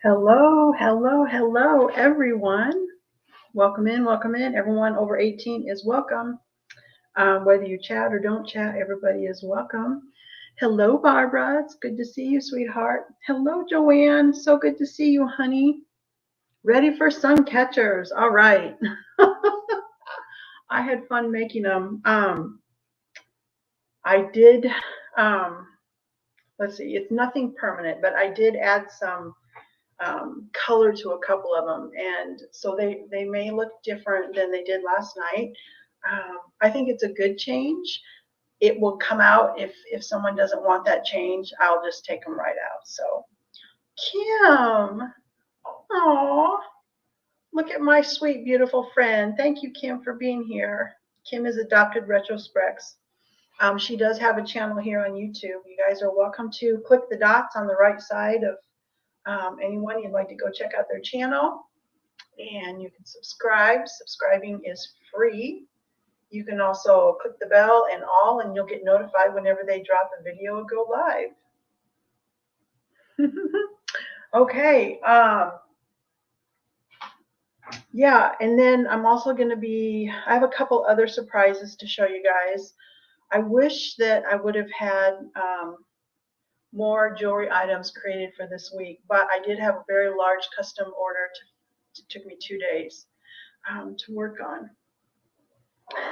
Hello, hello, hello, everyone. Welcome in, welcome in. Everyone over 18 is welcome. Whether you chat or don't chat, everybody is welcome. Hello, Barbara. It's good to see you, sweetheart. Hello, Joanne. So good to see you, honey. Ready for Suncatchers. All right. I had fun making them. I did, um, let's see, it's nothing permanent, but I did add some color to a couple of them, and so they may look different than they did last night. I think it's a good change. It will come out if someone doesn't want that change. I'll just take them right out. So Kim, oh, look at my sweet beautiful friend. Thank you, Kim, for being here. Kim is Adopted Retrospecs. She does have a channel here on YouTube. You guys are welcome to click the dots on the right side of anyone you'd like to go check out their channel, and you can subscribe. Subscribing is free. You can also click the bell and all, and you'll get notified whenever they drop a video and go live. Okay. Yeah, and then I'm also going to I have a couple other surprises to show you guys. I wish that I would have had more jewelry items created for this week, but I did have a very large custom order. It took me 2 days to work on.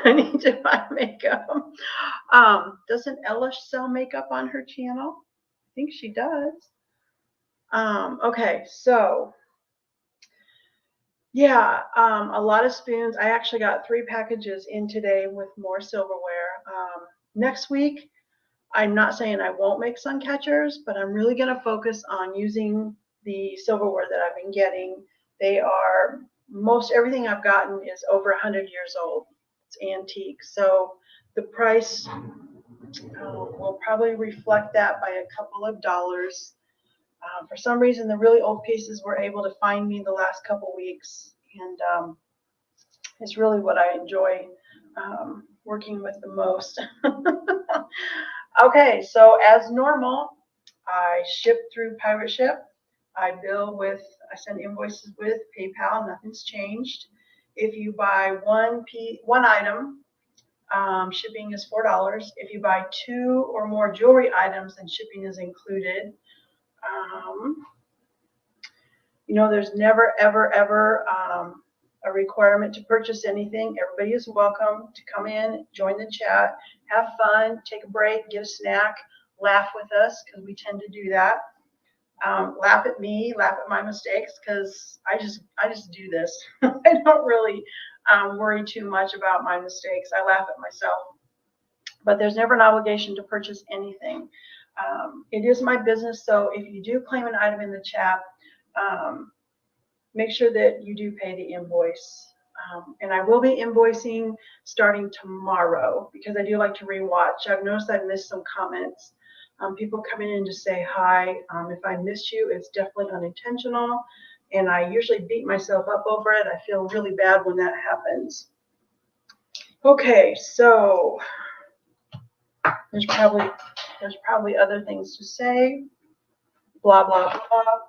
I need to buy makeup. Doesn't Ella sell makeup on her channel? I think she does. Okay, so yeah, a lot of spoons. I actually got 3 packages in today with more silverware. Next week, I'm not saying I won't make sun catchers, but I'm really going to focus on using the silverware that I've been getting. They are, most everything I've gotten is over 100 years old. It's antique. So the price will probably reflect that by a couple of dollars. For some reason, the really old pieces were able to find me the last couple weeks, and it's really what I enjoy working with the most. Okay, so as normal, I ship through Pirate Ship. I send invoices with PayPal. Nothing's changed. If you buy one item, shipping is $4. If you buy 2 or more jewelry items, then shipping is included. There's never, ever, ever a requirement to purchase anything. Everybody is welcome to come in, join the chat, have fun, take a break, get a snack, laugh with us, because we tend to do that. Laugh at me, laugh at my mistakes, because I just do this. I don't really worry too much about my mistakes. I laugh at myself. But there's never an obligation to purchase anything. It is my business, so if you do claim an item in the chat, make sure that you do pay the invoice. And I will be invoicing starting tomorrow, because I do like to rewatch. I've noticed I've missed some comments. People come in and just say hi. If I miss you, it's definitely unintentional, and I usually beat myself up over it. I feel really bad when that happens. Okay, so there's probably other things to say. Blah blah blah.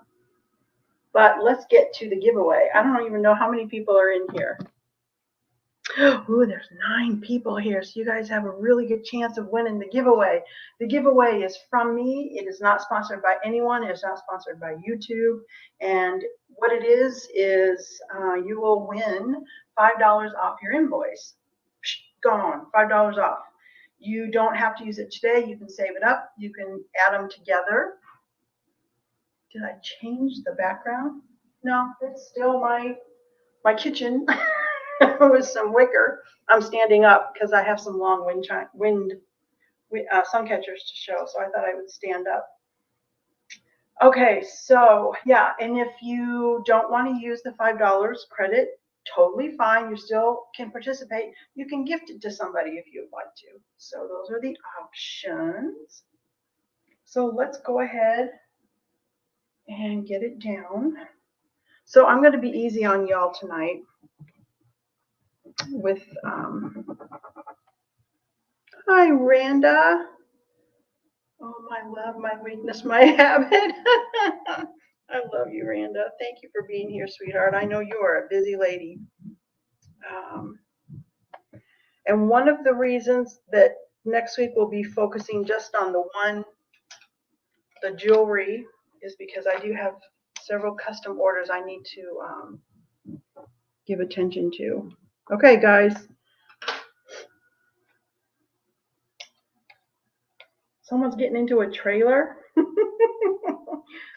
But let's get to the giveaway. I don't even know how many people are in here. Ooh, there's 9 people here, so you guys have a really good chance of winning the giveaway. The giveaway is from me. It is not sponsored by anyone. It is not sponsored by YouTube. And what it is you will win $5 off your invoice. Gone, $5 off. You don't have to use it today. You can save it up. You can add them together. Did I change the background? No, it's still my kitchen with some wicker. I'm standing up because I have some long sun catchers to show, so I thought I would stand up. Okay, so yeah, and if you don't want to use the $5 credit, totally fine. You still can participate. You can gift it to somebody if you'd like to. So those are the options. So let's go ahead and get it down. So I'm going to be easy on y'all tonight with hi Randa. Oh, my love, my weakness, my habit. I love you, Randa. Thank you for being here, sweetheart. I know you are a busy lady. Um, and one of the reasons that next week we'll be focusing just on the jewelry, is because I do have several custom orders I need to give attention to. Okay, guys. Someone's getting into a trailer.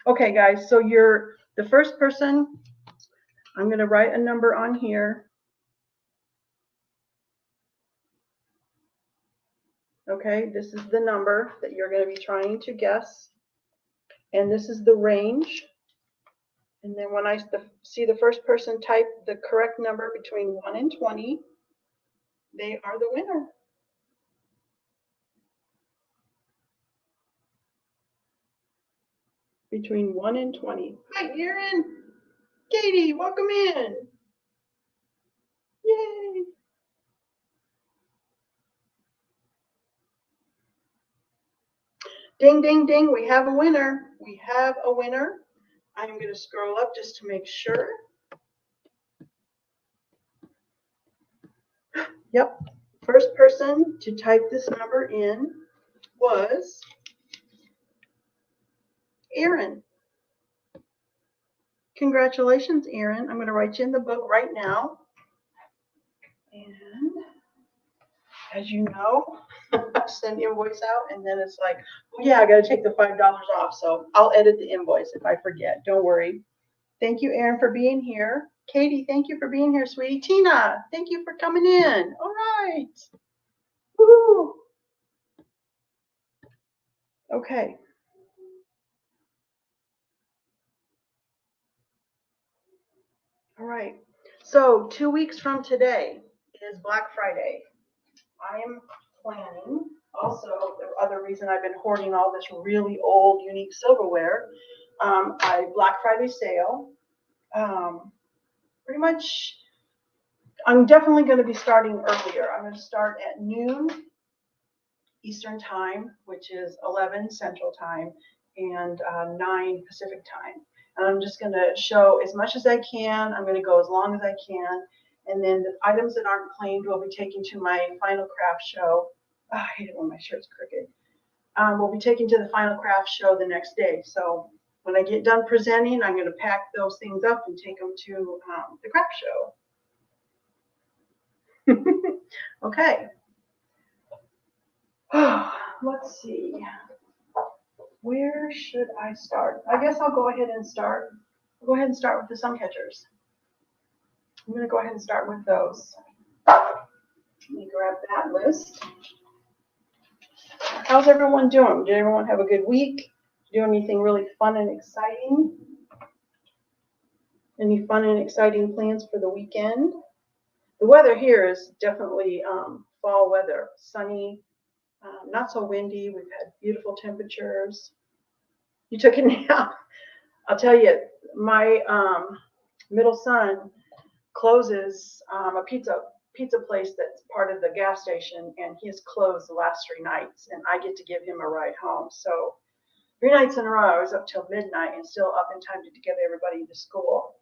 Okay, guys, so you're the first person. I'm going to write a number on here. Okay, this is the number that you're going to be trying to guess. And this is the range. And then when I see the first person type the correct number between 1 and 20, they are the winner. Between 1 and 20. Hi, Erin. Katie, welcome in. Yay. Ding, ding, ding. We have a winner. We have a winner. I'm going to scroll up just to make sure. Yep. First person to type this number in was Erin. Congratulations, Erin. I'm going to write you in the book right now. And as you know, I send the invoice out and then it's like, oh yeah, I got to take the $5 off. So I'll edit the invoice if I forget. Don't worry. Thank you, Erin, for being here. Katie, thank you for being here, sweetie. Tina, thank you for coming in. All right. Woo-hoo. Okay. All right. So 2 weeks from today is Black Friday. I am planning, also the other reason I've been hoarding all this really old, unique silverware, a Black Friday sale. Pretty much, I'm definitely going to be starting earlier. I'm going to start at noon Eastern time, which is 11 Central time, and 9 Pacific time. And I'm just going to show as much as I can. I'm going to go as long as I can. And then the items that aren't claimed will be taken to my final craft show. Oh, I hate it when my shirt's crooked. We'll be taken to the final craft show the next day. So when I get done presenting, I'm going to pack those things up and take them to the craft show. Okay. Let's see. Where should I start? I guess I'll go ahead and start. I'll go ahead and start with the Suncatchers. I'm going to go ahead and start with those. Let me grab that list. How's everyone doing? Did everyone have a good week? Do anything really fun and exciting? Any fun and exciting plans for the weekend? The weather here is definitely fall weather. Sunny, not so windy. We've had beautiful temperatures. You took a nap. I'll tell you, my middle son closes a pizza place that's part of the gas station, and he has closed the last 3 nights, and I get to give him a ride home. So 3 nights in a row, I was up till midnight and still up in time to get everybody to school.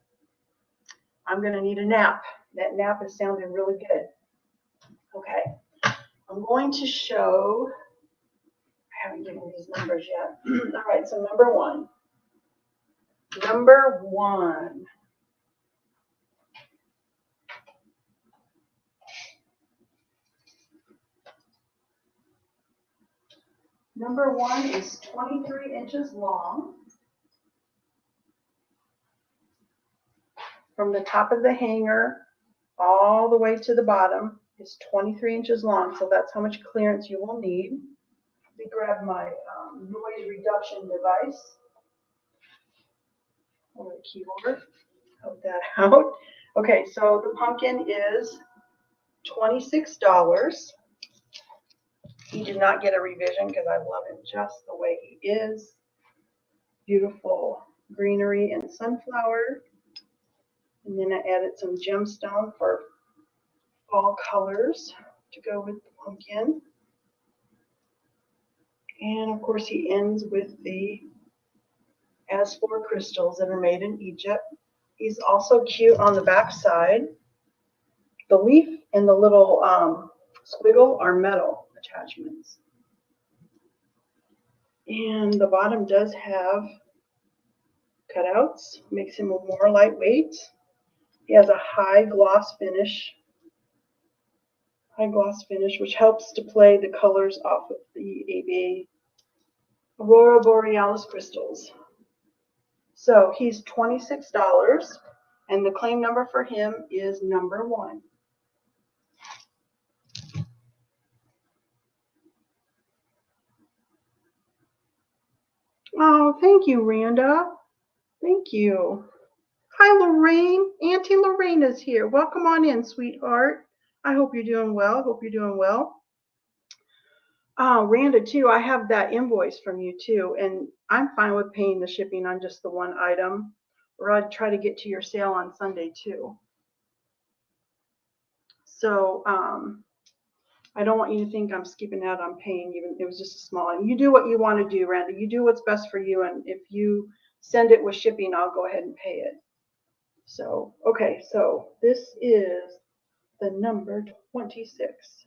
I'm going to need a nap. That nap is sounding really good. Okay. I'm going to show, I haven't given these numbers yet. All right, so number one. Number one. Number one is 23 inches long. From the top of the hanger all the way to the bottom is 23 inches long, so that's how much clearance you will need. Let me grab my noise reduction device. Over the keyboard. Help that out. Okay, so the pumpkin is $26. He did not get a revision because I love him just the way he is. Beautiful greenery and sunflower. And then I added some gemstone for fall colors to go with the pumpkin. And of course he ends with the Has 4 crystals that are made in Egypt. He's also cute on the back side. The leaf and the little squiggle are metal attachments. And the bottom does have cutouts, makes him more lightweight. He has a high gloss finish, which helps to play the colors off of the AB Aurora Borealis crystals. So he's $26, and the claim number for him is number 1. Oh, thank you, Randa. Thank you. Hi, Lorraine. Auntie Lorraine is here. Welcome on in, sweetheart. I hope you're doing well. Randa, too, I have that invoice from you, too, and I'm fine with paying the shipping on just the one item, or I'd try to get to your sale on Sunday, too. So I don't want you to think I'm skipping out on paying, even it was just a small one. You do what you want to do, Randa. You do what's best for you, and if you send it with shipping, I'll go ahead and pay it. So, okay, so this is the number 26.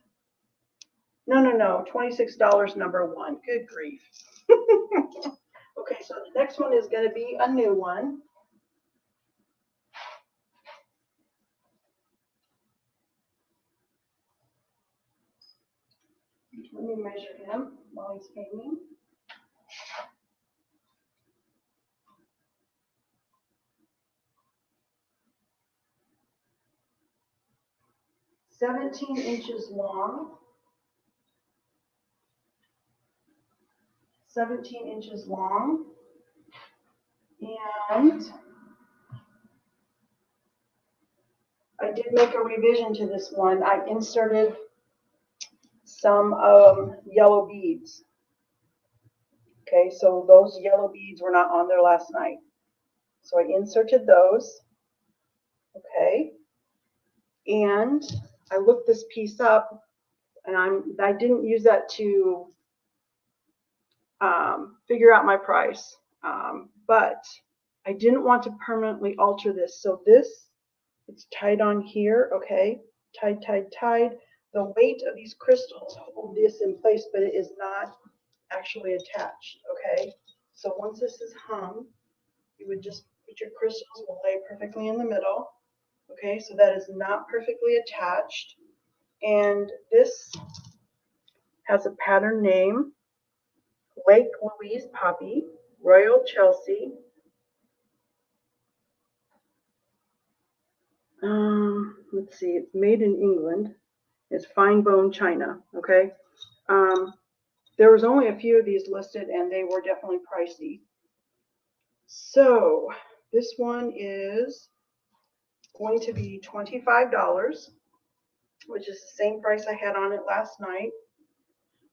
No, $26 number 1. Good grief. Okay, so the next one is going to be a new one. Let me measure him while he's hanging. "17 inches long. 17 inches long. And I did make a revision to this one. I inserted some yellow beads. Okay, so those yellow beads were not on there last night. So I inserted those. Okay. And I looked this piece up, and I didn't use that to figure out my price. But I didn't want to permanently alter this. So this, it's tied on here, okay? Tied. The weight of these crystals hold this in place, but it is not actually attached, okay? So once this is hung, you would just put your crystals, will lay perfectly in the middle, okay? So that is not perfectly attached. And this has a pattern name, Lake Louise Poppy, Royal Chelsea. Let's see, it's made in England. It's fine bone china, okay? There was only a few of these listed, and they were definitely pricey. So this one is going to be $25, which is the same price I had on it last night.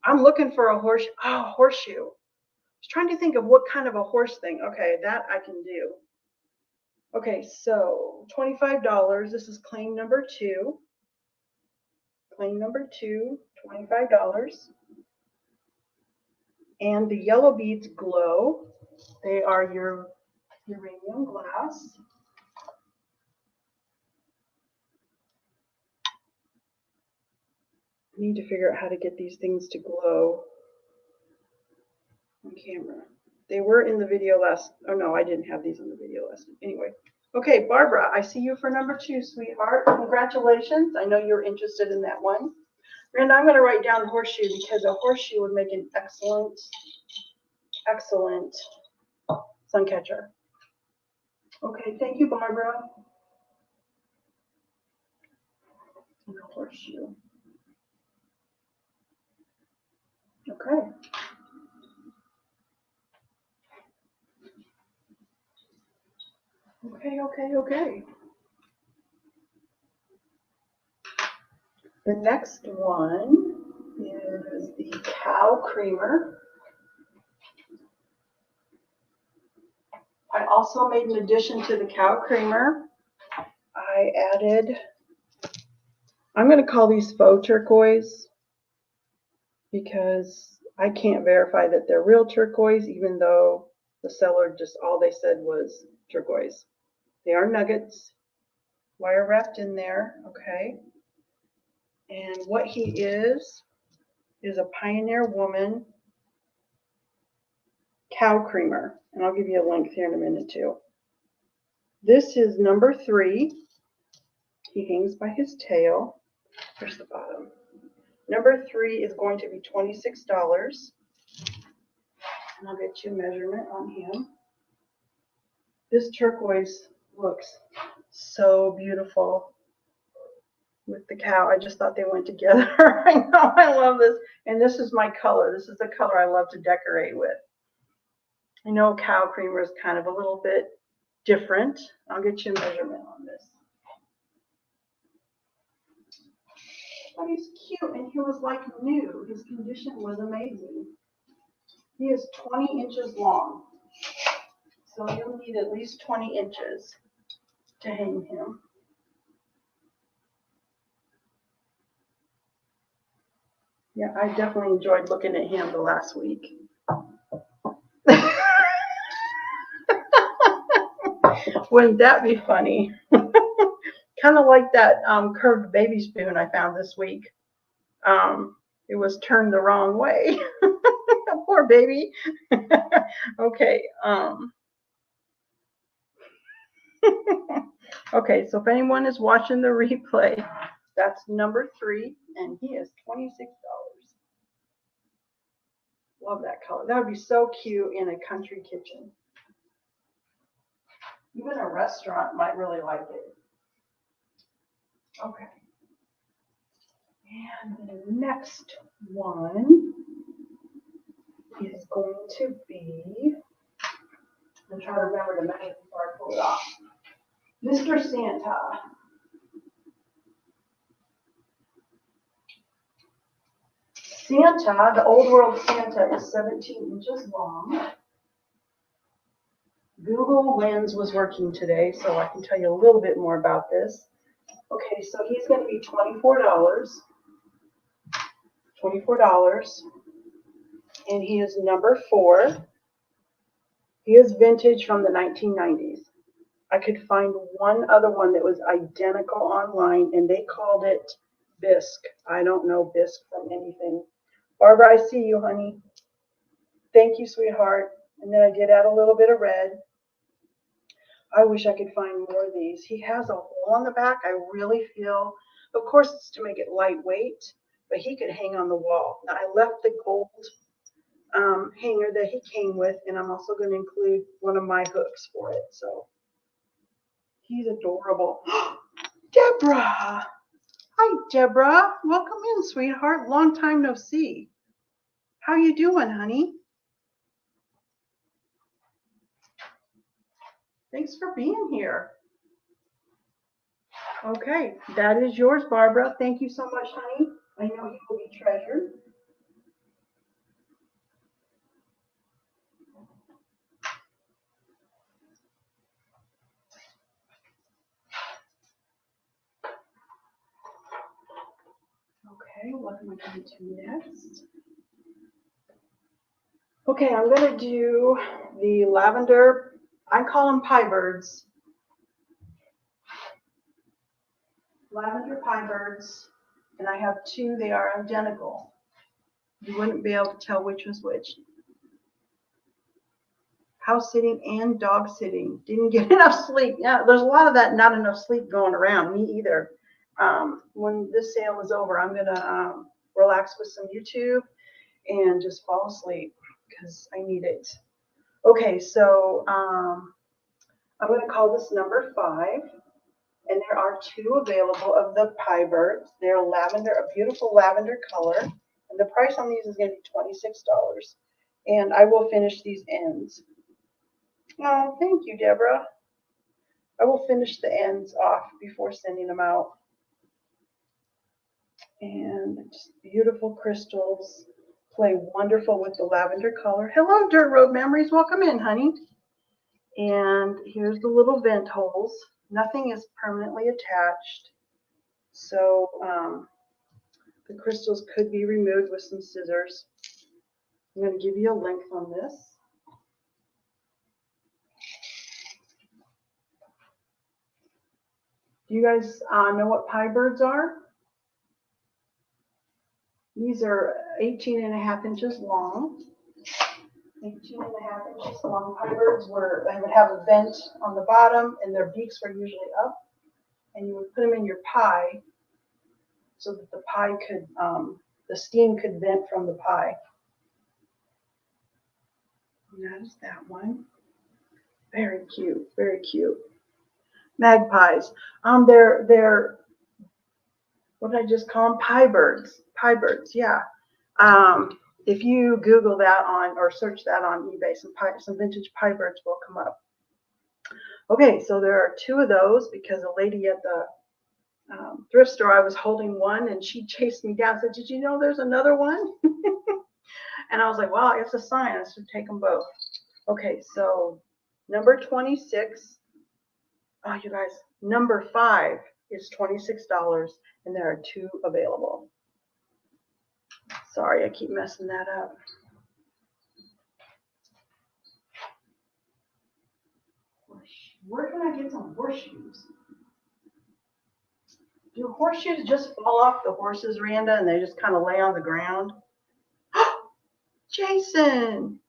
I'm looking for a horseshoe. I was trying to think of what kind of a horse thing. Okay, that I can do. Okay, so $25. This is claim number 2. Claim number 2, $25. And the yellow beads glow. They are your uranium glass. I need to figure out how to get these things to glow on camera. They were in the video last, oh no, I didn't have these in the video last. Anyway, okay, Barbara, I see you for number 2, sweetheart. Congratulations. I know you're interested in that one. And I'm going to write down horseshoe because a horseshoe would make an excellent Suncatcher. Okay, thank you, Barbara. And a horseshoe. Okay. Okay. The next one is the cow creamer. I also made an addition to the cow creamer. I added, I'm going to call these faux turquoise because I can't verify that they're real turquoise, even though The seller just, all they said was turquoise. They are nuggets, wire wrapped in there, okay? And what he is a Pioneer Woman cow creamer. And I'll give you a link here in a minute too. This is number 3. He hangs by his tail. Here's the bottom. Number 3 is going to be $26. And I'll get you a measurement on him. This turquoise looks so beautiful with the cow. I just thought they went together. I know, I love this. And this is my color. This is the color I love to decorate with. I know cow creamer is kind of a little bit different. I'll get you a measurement on this. But he's cute and he was like new. His condition was amazing. He is 20 inches long. So you'll need at least 20 inches to hang him. Yeah, I definitely enjoyed looking at him the last week. Wouldn't that be funny? Kind of like that curved baby spoon I found this week. It was turned the wrong way. Poor baby. Okay. Okay, so if anyone is watching the replay, that's number 3, and he is $26. Love that color. That would be so cute in a country kitchen. Even a restaurant might really like it. Okay. And the next one is going to be, I'm trying to remember to measure before I pull it off. Mr. Santa. Santa, the old world Santa, is 17 inches long. Google Lens was working today, so I can tell you a little bit more about this. Okay, so he's going to be $24. $24. And he is number 4. He is vintage from the 1990s. I could find one other one that was identical online, and they called it bisque. I don't know bisque from anything. Barbara, I see you, honey. Thank you, sweetheart. And then I did add a little bit of red. I wish I could find more of these. He has a hole on the back. I really feel, of course, it's to make it lightweight, but he could hang on the wall. Now, I left the gold hanger that he came with, and I'm also going to include one of my hooks for it. So he's adorable. Deborah! Hi, Deborah. Welcome in, sweetheart. Long time no see. How you doing, honey? Thanks for being here. Okay, that is yours, Barbara. Thank you so much, honey. I know you will be treasured. Okay, what am I going to do next? Okay, I'm going to do the lavender. I call them pie birds. Lavender pie birds, and I have 2. They are identical. You wouldn't be able to tell which was which. House sitting and dog sitting. Didn't get enough sleep. Yeah, there's a lot of that not enough sleep going around. Me either. When this sale is over, I'm going to relax with some YouTube and just fall asleep because I need it. Okay, so I'm going to call this number 5. And there are 2 available of the pie birds. They're lavender, a beautiful lavender color. And the price on these is going to be $26. And I will finish these ends. Oh, thank you, Deborah. I will finish the ends off before sending them out. And just beautiful crystals. Play wonderful with the lavender color. Hello, Dirt Road Memories. Welcome in, honey. And here's the little vent holes. Nothing is permanently attached. So the crystals could be removed with some scissors. I'm going to give you a length on this. Do you guys know what pie birds are? These are 18.5 inches long. 18.5 inches long pie birds where they would have a vent on the bottom and their beaks were usually up. And you would put them in your pie so that the pie could, the steam could vent from the pie. And that is that one. Very cute, very cute. Magpies. They're what did I just call them? Pie birds. Pie birds, yeah. If you Google that or search that on eBay, some vintage pie birds will come up. Okay, so there are 2 of those because a lady at the thrift store, I was holding one and she chased me down and said, "Did you know there's another one?" And I was like, "Well, it's a sign. I should take them both." Okay, so number 26. Oh, you guys, number 5 is $26 and there are 2 available. Sorry, I keep messing that up. Where can I get some horseshoes? Do horseshoes just fall off the horses, Randa, and they just kind of lay on the ground? Jason!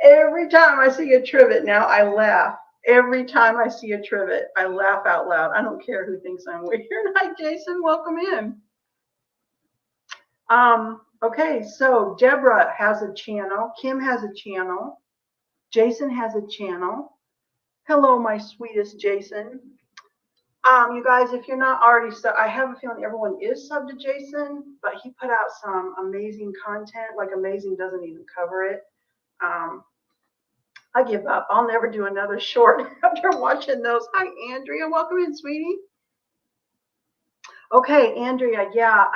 Every time I see a trivet now, I laugh. Every time I see a trivet, I laugh out loud. I don't care who thinks I'm weird. Hi, Jason. Welcome in. Okay, so Deborah has a channel. Kim has a channel. Jason has a channel. Hello, my sweetest Jason. You guys, if you're not already subbed, I have a feeling everyone is subbed to Jason, but he put out some amazing content. Like amazing doesn't even cover it. I give up. I'll never do another short after watching those. Hi, Andrea. Welcome in, sweetie. Okay, Andrea. Yeah,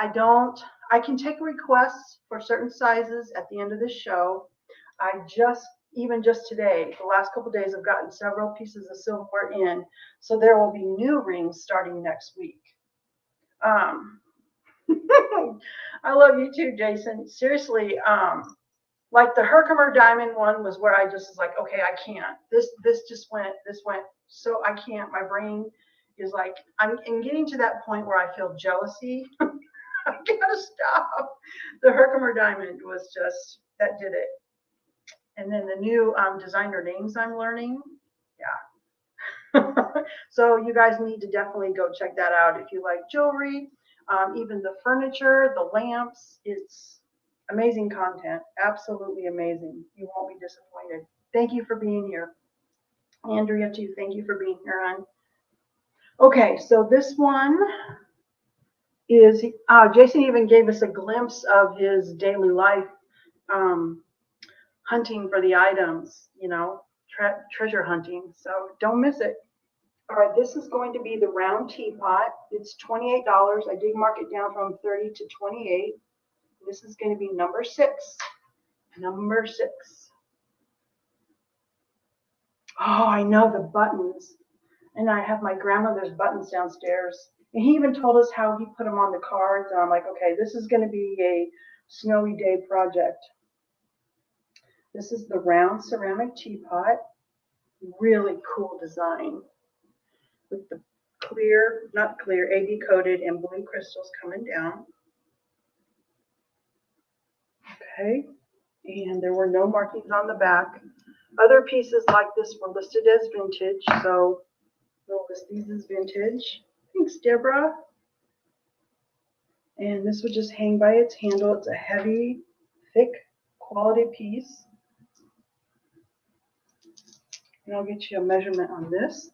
I can take requests for certain sizes at the end of the show. Even just today, the last couple of days, I've gotten several pieces of silverware in. So there will be new rings starting next week. I love you too, Jason. Seriously, like the Herkimer diamond one was where I just was like, okay, I can't. This went, so I can't. My brain is like, I'm getting to that point where I feel jealousy. I gotta stop. The Herkimer diamond was just, that did it. And then the new designer names I'm learning, yeah. So you guys need to definitely go check that out if you like jewelry, even the furniture, the lamps. It's amazing content, absolutely amazing. You won't be disappointed. Thank you for being here. Andrea too, thank you for being here, hon. Okay, so this one is, Jason even gave us a glimpse of his daily life, hunting for the items, treasure hunting. So don't miss it. All right, this is going to be the round teapot. It's $28. I did mark it down from 30 to 28. This is going to be number 6. Number 6. Oh, I know the buttons. And I have my grandmother's buttons downstairs. And he even told us how he put them on the cards. And I'm like, okay, this is going to be a snowy day project. This is the round ceramic teapot. Really cool design. With the clear, not clear, AB coated and blue crystals coming down. Okay, and there were no markings on the back. Other pieces like this were listed as vintage, so we'll list these as vintage. Thanks, Deborah. And this would just hang by its handle. It's a heavy, thick, quality piece. And I'll get you a measurement on this.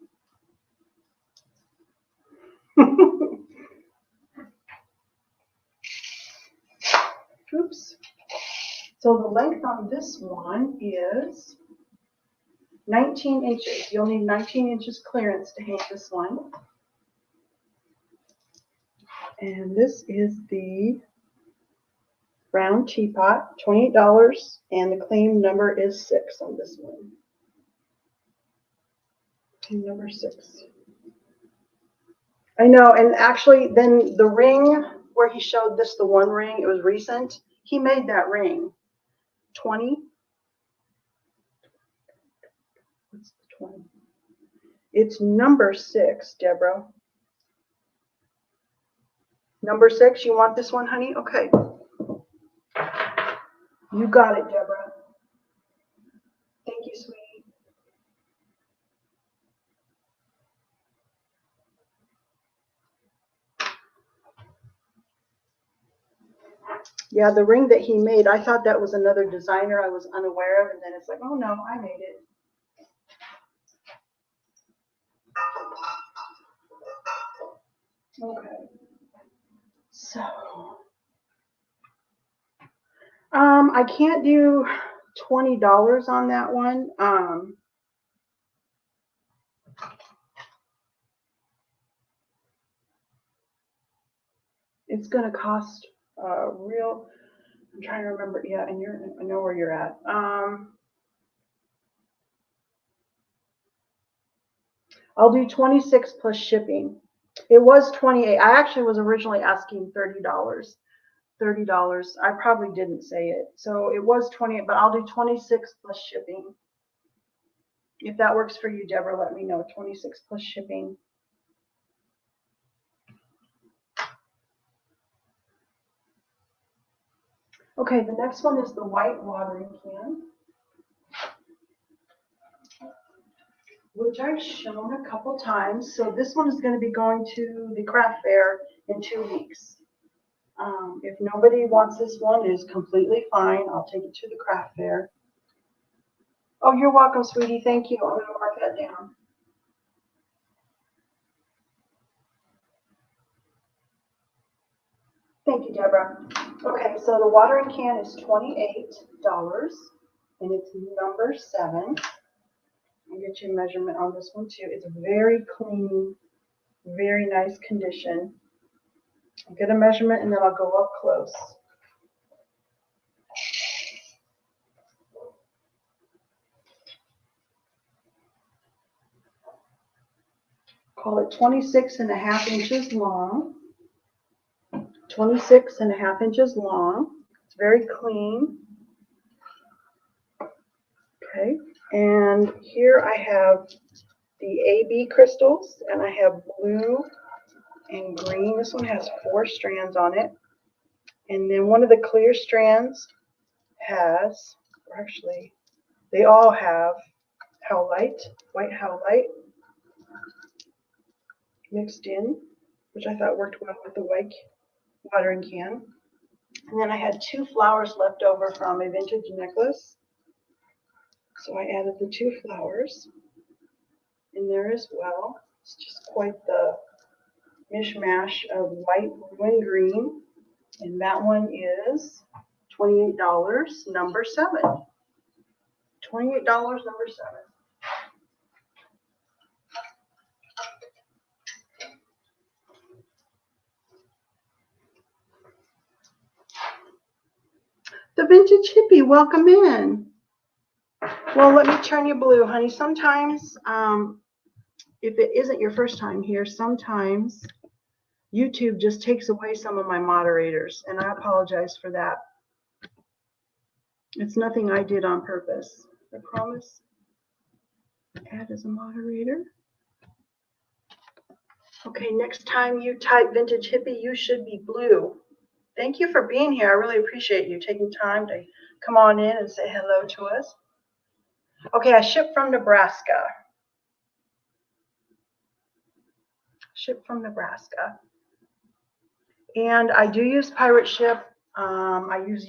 Oops. So the length on this one is 19 inches. You'll need 19 inches clearance to hang this one. And this is the round teapot, $28, and the claim number is 6 on this one. Claim number 6. I know, and actually then the ring where he showed this, the one ring, it was recent, he made that ring. 20. What's the 20? It's number 6, Deborah. Number 6, you want this one, honey? Okay. You got it, Deborah. Thank you, sweetie. Yeah, the ring that he made, I thought that was another designer I was unaware of, and then it's like, oh no, I made it. Okay. So, I can't do $20 on that one. It's gonna cost real. I'm trying to remember. Yeah, and I know where you're at. I'll do 26 plus shipping. It was 28. I actually was originally asking $30. $30. I probably didn't say it. So it was 28, but I'll do 26 plus shipping. If that works for you, Deborah, let me know. 26 plus shipping. Okay, the next one is the white watering can, which I've shown a couple times. So this one is going to be going to the craft fair in 2 weeks. If nobody wants this one, it is completely fine. I'll take it to the craft fair. Oh, you're welcome, sweetie. Thank you. I'm going to mark that down. Thank you, Deborah. Okay, so the watering can is $28, and it's number 7. I'll get you a measurement on this one too. It's very clean, very nice condition. I'll get a measurement and then I'll go up close. Call it 26.5 inches long. 26.5 inches long. It's very clean. Okay, and here I have the AB crystals, and I have blue and green. This one has 4 strands on it. And then one of the clear strands has, or actually, they all have howlite, white howlite mixed in, which I thought worked well with the white watering can. And then I had 2 flowers left over from a vintage necklace. So I added the 2 flowers in there as well. It's just quite the mishmash of white, blue, and green. And that one is $28, number 7. $28, number 7. The vintage hippie, welcome in. Well, let me turn you blue, honey. Sometimes, if it isn't your first time here, sometimes YouTube just takes away some of my moderators, and I apologize for that. It's nothing I did on purpose. I promise. Add as a moderator. Okay, next time you type vintage hippie, you should be blue. Thank you for being here. I really appreciate you taking time to come on in and say hello to us. Okay, I ship from Nebraska. Ship from Nebraska. And I do use pirate ship. I use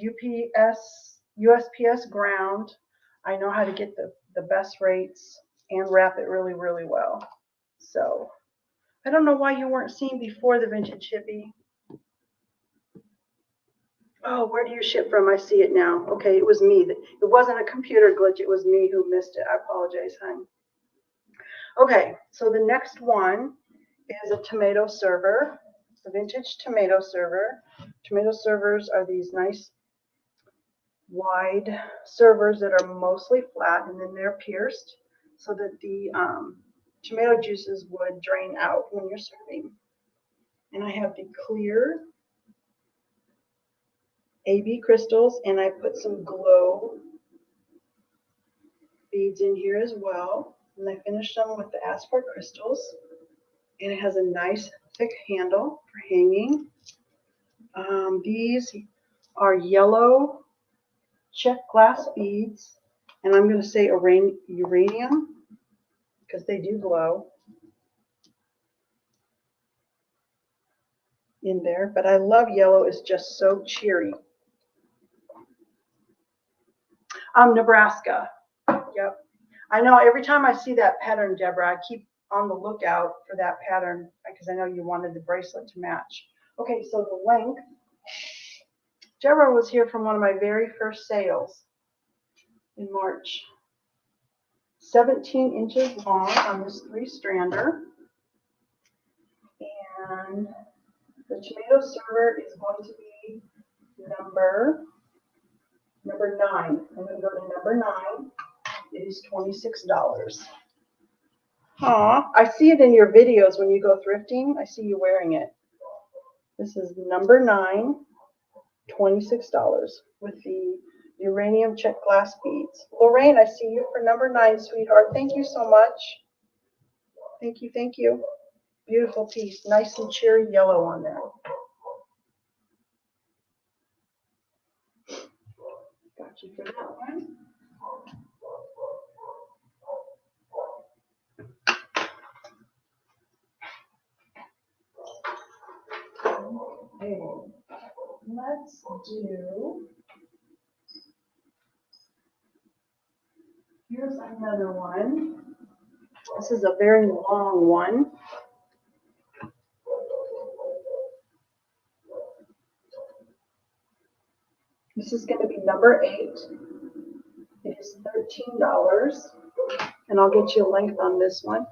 USPS ground. I know how to get the best rates and wrap it really, really well. So I don't know why you weren't seen before the vintage hippie. Oh, where do you ship from? I see it now. Okay, it was me. It wasn't a computer glitch. It was me who missed it. I apologize, hon. Okay, so the next one is a tomato server, a vintage tomato server. Tomato servers are these nice wide servers that are mostly flat, and then they're pierced so that the tomato juices would drain out when you're serving. And I have the clear AB crystals, and I put some glow beads in here as well. And I finished them with the Aspar crystals. And it has a nice thick handle for hanging. These are yellow check glass beads. And I'm going to say uranium because they do glow in there. But I love yellow. It's just so cheery. Nebraska. Yep. I know every time I see that pattern, Deborah, I keep on the lookout for that pattern because I know you wanted the bracelet to match. Okay, so the length. Deborah was here from one of my very first sales in March. 17 inches long on this 3-strander. And the tomato server is going to be number 9. I'm going to go to number 9. It is $26. Aw, I see it in your videos when you go thrifting. I see you wearing it. This is number 9, $26 with the uranium check glass beads. Lorraine, I see you for number 9, sweetheart. Thank you so much. Thank you, thank you. Beautiful piece. Nice and cherry yellow on there. Got you for that one. Okay, let's do, here's another one. This is a very long one. This is going to be number 8. It is $13, and I'll get you a length on this one.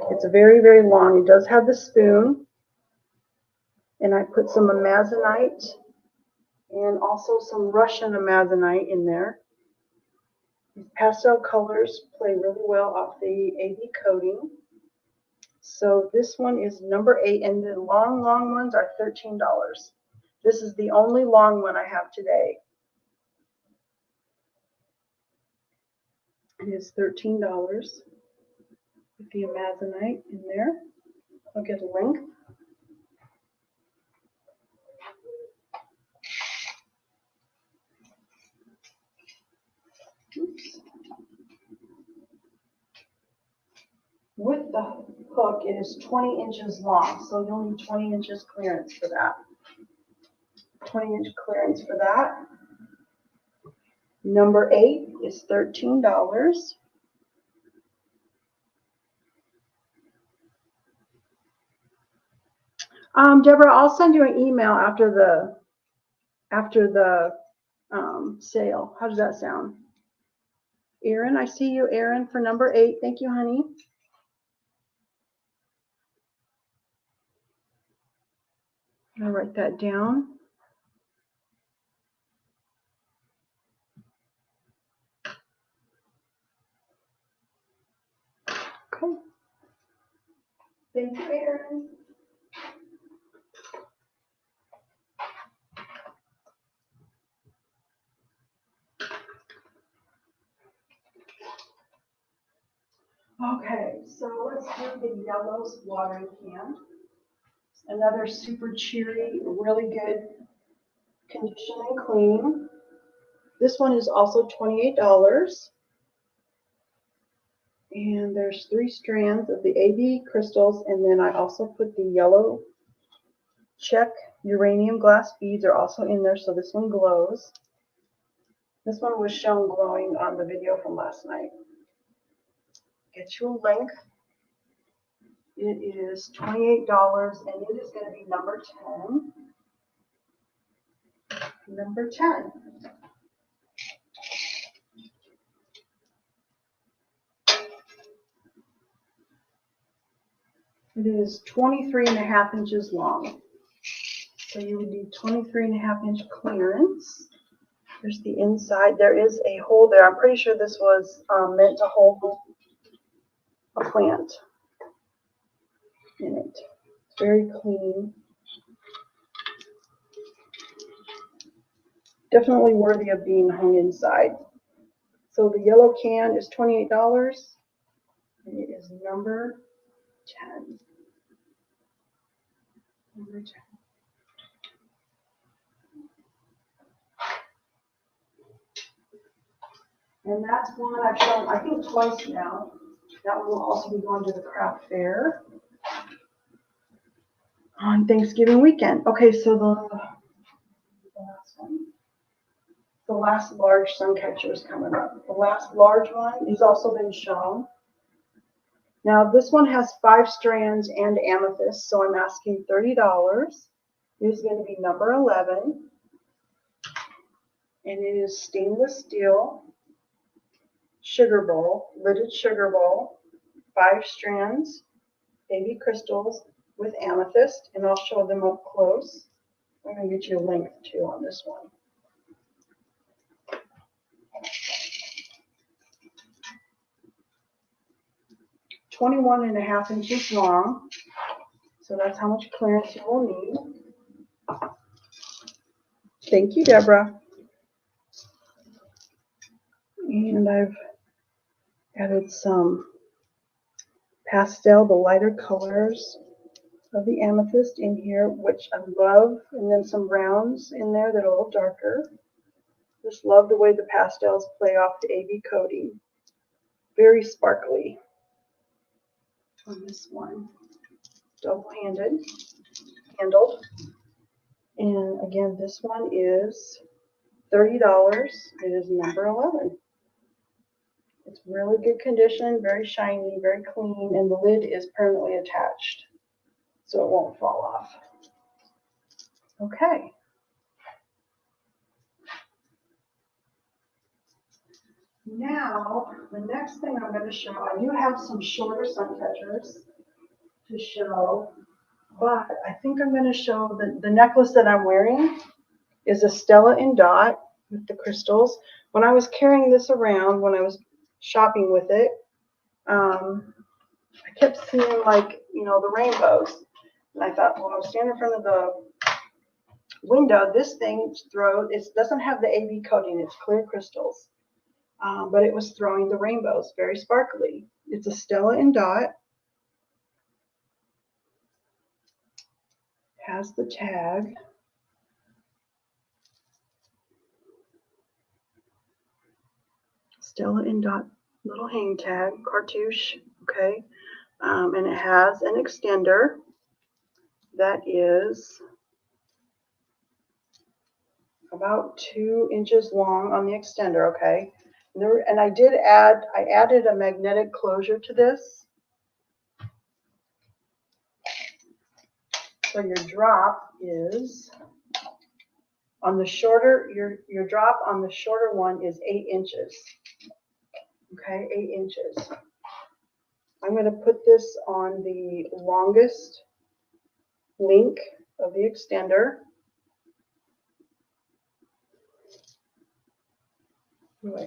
It's very, very long. It does have the spoon, and I put some amazonite and also some Russian amazonite in there. These pastel colors play really well off the AB coating. So this one is number 8, and the long ones are $13. This is the only long one I have today. It is $13 with the amazonite in there. I'll get a length. Oops. With the hook, it is 20 inches long, so you'll need 20 inches clearance for that. 20-inch clearance for that. Number 8 is $13. Deborah, I'll send you an email after the sale. How does that sound? Erin, I see you, Erin, for number 8. Thank you, honey. I'll write that down. Okay. Thank you, Erin. Okay, so let's do the yellow watering can. Another super cheery, really good condition and clean. This one is also $28. And there's 3 strands of the AB crystals, and then I also put the yellow check uranium glass beads are also in there, so this one glows. This one was shown glowing on the video from last night. Get you a length. It is $28, and it is going to be number 10. Number 10. It is 23.5 inches long. So you would need 23.5-inch clearance. There's the inside. There is a hole there. I'm pretty sure this was meant to hold a plant in it. It's very clean. Definitely worthy of being hung inside. So the yellow can is $28, and it is number 10. Number 10. And that's one I've shown, I think, twice now. That one will also be going to the craft fair on Thanksgiving weekend. Okay, so the last one. The last large Suncatcher is coming up. The last large one has also been shown. Now this one has 5 strands and amethyst, so I'm asking $30. It is going to be number 11. And it is stainless steel sugar bowl, lidded sugar bowl, 5 strands, baby crystals with amethyst, and I'll show them up close. I'm going to get you a length too on this one. "21.5 inches long, so that's how much clearance you will need." Thank you, Deborah. And I've added some pastel, the lighter colors of the amethyst in here, which I love, and then some browns in there that are a little darker. Just love the way the pastels play off the AB coating. Very sparkly on this one. Double-handed, handled. And again, this one is $30. It is number 11. It's really good condition, very shiny, very clean, and the lid is permanently attached, so it won't fall off. Okay. Now, the next thing I'm going to show, I do have some shorter Suncatchers to show, but I think I'm going to show the necklace that I'm wearing is a Stella and Dot with the crystals. When I was carrying this around, when I was shopping with it, I kept seeing, like, you know, the rainbows. And I thought, well, I was standing in front of the window. This thing it doesn't have the AB coating. It's clear crystals. But it was throwing the rainbows, very sparkly. It's a Stella and Dot. Has the tag. Stella and Dot little hang tag, cartouche, okay. And it has an extender that is about 2 inches long on the extender, okay. And I added a magnetic closure to this. So your drop is on the shorter, your drop on the shorter one is 8 inches. Okay, 8 inches. I'm going to put this on the longest link of the extender. Anyway.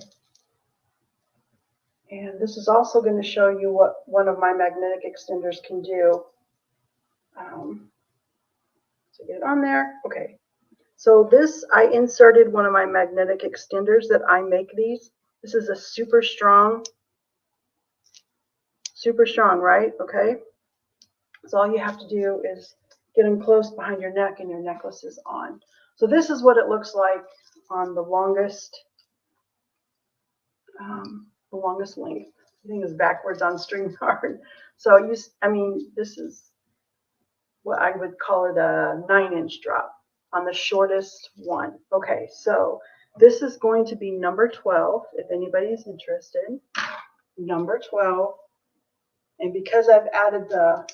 And this is also going to show you what one of my magnetic extenders can do. So get it on there. Okay. So this, I inserted one of my magnetic extenders that I make these. This is a super strong, right? Okay. So all you have to do is get them close behind your neck and your necklace is on. So this is what it looks like on the longest length. I think it's backwards on StringYard. So this is what I would call it a 9-inch drop on the shortest one. Okay, so this is going to be number 12, if anybody's interested. Number 12. And because I've added the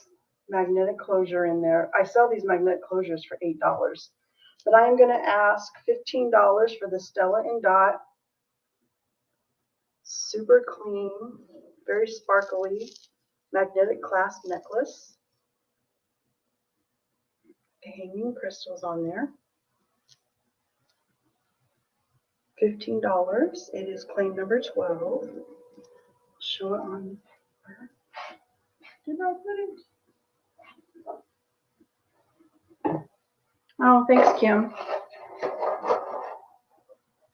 magnetic closure in there, I sell these magnetic closures for $8. But I am going to ask $15 for the Stella and Dot. Super clean, very sparkly magnetic clasp necklace. Hanging crystals on there. $15. It is claim number 12. Show it on paper. Did I put it? Oh, thanks, Kim.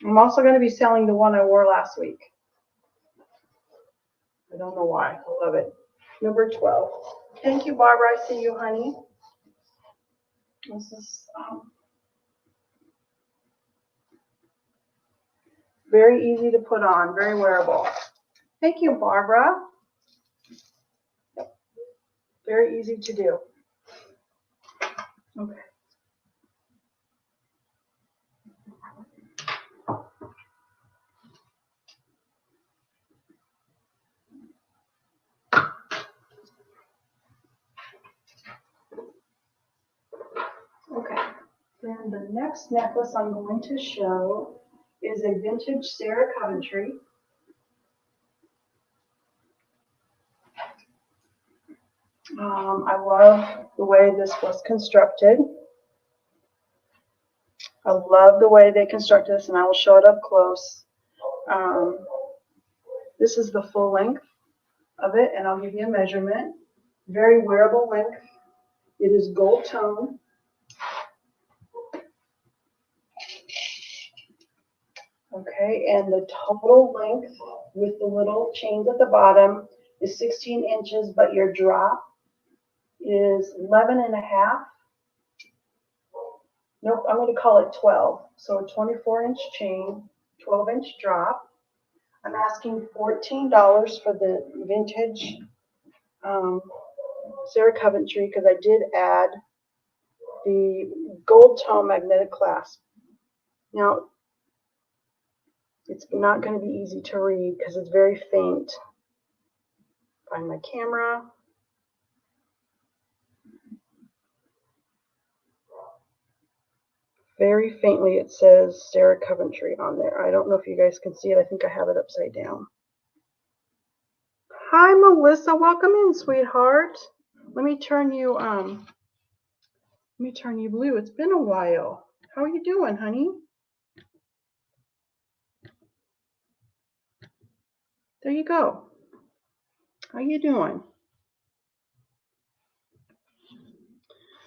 I'm also going to be selling the one I wore last week. don't know why. I love it. Number 12. Thank you, Barbara. I see you, honey. This is very easy to put on, very wearable. Thank you, Barbara. Very easy to do. Okay. Okay. Then the next necklace I'm going to show is a vintage Sarah Coventry. I love the way this was constructed. I love the way they constructed this, and I will show it up close. This is the full length of it, and I'll give you a measurement. Very wearable length. It is gold tone. Okay, and the total length with the little chains at the bottom is 16 inches, but your drop is 11 and a half. Nope, I'm going to call it 12. So a 24-inch chain, 12-inch drop. I'm asking $14 for the vintage Sarah Coventry because I did add the gold tone magnetic clasp. Now, it's not going to be easy to read because it's very faint. Find my camera. Very faintly it says Sarah Coventry on there. I don't know if you guys can see it. I think I have it upside down. Hi Melissa, welcome in, sweetheart. Let me turn you blue. It's been a while. How are you doing, honey? There you go. How you doing?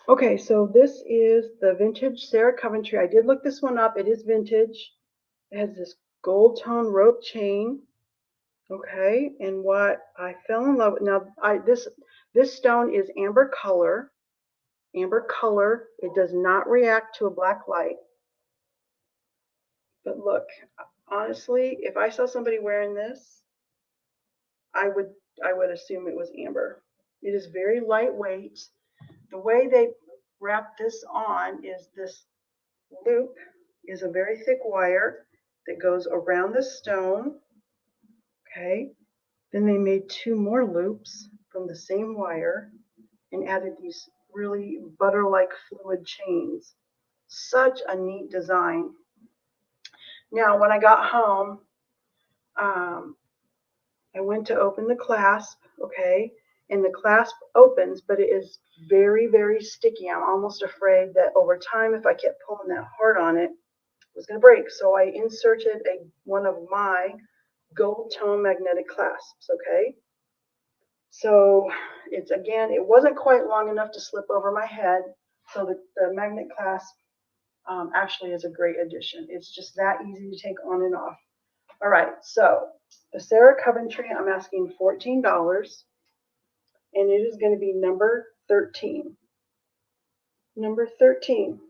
Okay, so this is the vintage Sarah Coventry. I did look this one up. It is vintage. It has this gold tone rope chain. Okay, and what I fell in love with, now this stone is amber color. Amber color. It does not react to a black light. But look, honestly, if I saw somebody wearing this, I would assume it was amber. It is very lightweight. The way they wrap this on is this loop is a very thick wire that goes around the stone. Okay. Then they made two more loops from the same wire and added these really butter-like fluid chains. Such a neat design. Now, when I got home, I went to open the clasp, okay, and the clasp opens, but it is very, very sticky. I'm almost afraid that over time, if I kept pulling that hard on it, it was going to break. So I inserted one of my gold tone magnetic clasps, okay. So it's, again, it wasn't quite long enough to slip over my head, so the magnet clasp actually is a great addition. It's just that easy to take on and off. All right, so the Sarah Coventry, I'm asking $14, and it is going to be number 13. Number 13.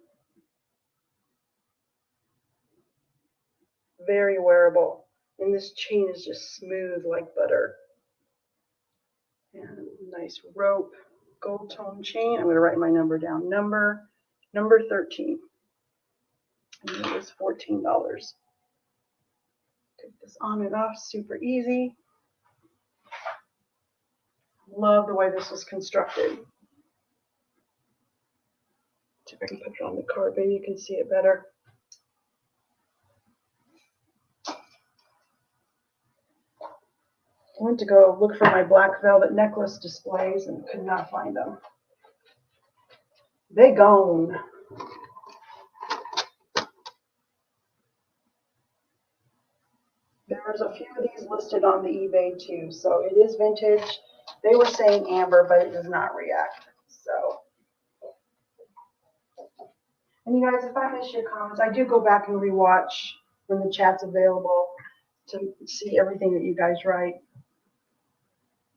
Very wearable, and this chain is just smooth like butter. And nice rope, gold tone chain. I'm going to write my number down. Number 13. And it is $14. Take this on and off, super easy. Love the way this was constructed. See if I can put it on the card, maybe you can see it better. I went to go look for my black velvet necklace displays and could not find them. They gone. There's a few of these listed on the eBay too, so it is vintage. They were saying amber, but it does not react. So, and you guys, if I miss your comments, I do go back and rewatch when the chat's available to see everything that you guys write.